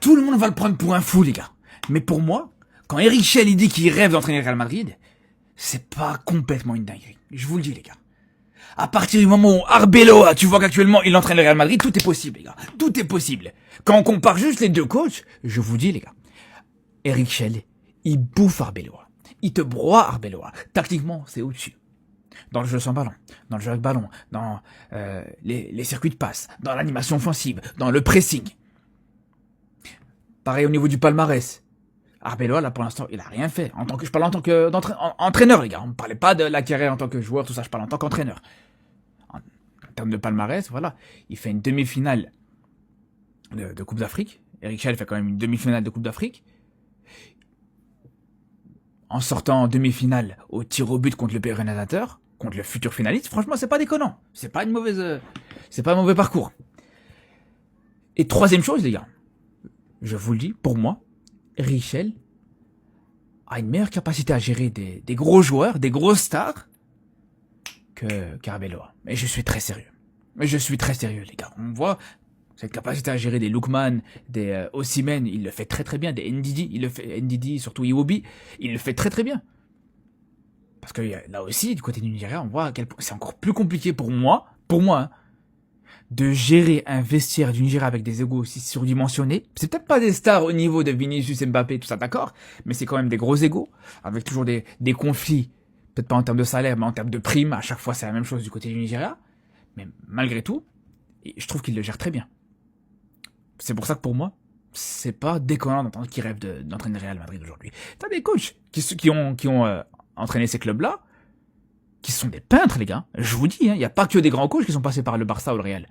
Tout le monde va le prendre pour un fou, les gars. Mais pour moi, quand Eric Chell, il dit qu'il rêve d'entraîner le Real Madrid, c'est pas complètement une dinguerie. Je vous le dis, les gars. À partir du moment où Arbeloa, tu vois qu'actuellement il entraîne le Real Madrid, tout est possible, les gars. Tout est possible. Quand on compare juste les deux coachs, je vous dis, les gars, Eric Chell, il bouffe Arbeloa. Il te broie Arbeloa. Tactiquement, c'est au-dessus. Dans le jeu sans ballon, dans le jeu avec ballon, dans les circuits de passe, dans l'animation offensive, dans le pressing. Pareil au niveau du palmarès. Arbeloa, là, pour l'instant, il a rien fait. Je parle en tant qu'entraîneur, les gars. On ne parlait pas de la carrière en tant que joueur, tout ça. Je parle en tant qu'entraîneur. En termes de palmarès, voilà. Il fait une demi-finale de Coupe d'Afrique. Eric Chell fait quand même une demi-finale de Coupe d'Afrique. En sortant en demi-finale au tir au but contre le pays organisateur, contre le futur finaliste, franchement, c'est pas déconnant. C'est pas un mauvais parcours. Et troisième chose, les gars. Je vous le dis, pour moi, Eric Chell a une meilleure capacité à gérer des gros joueurs, des grosses stars, qu'Arbeloa. Mais je suis très sérieux. Les gars. On voit cette capacité à gérer des Lookman, des Osimhen, il le fait très très bien. Des Ndidi, surtout Iwobi, il le fait très très bien. Parce que là aussi, du côté du Nigeria, on voit à quel point c'est encore plus compliqué pour moi, hein, de gérer un vestiaire du Nigeria avec des égos aussi surdimensionnés. C'est peut-être pas des stars au niveau de Vinicius, Mbappé, tout ça, d'accord, mais c'est quand même des gros égos, avec toujours des conflits, peut-être pas en termes de salaire, mais en termes de primes, à chaque fois c'est la même chose du côté du Nigeria, mais malgré tout, je trouve qu'il le gère très bien. C'est pour ça que pour moi, c'est pas déconnant d'entendre qu'il rêve d'entraîner le Real Madrid aujourd'hui. T'as des coachs qui ont entraîné ces clubs-là, qui sont des peintres, les gars. Je vous dis, il n'y a pas que des grands coachs qui sont passés par le Barça ou le Real.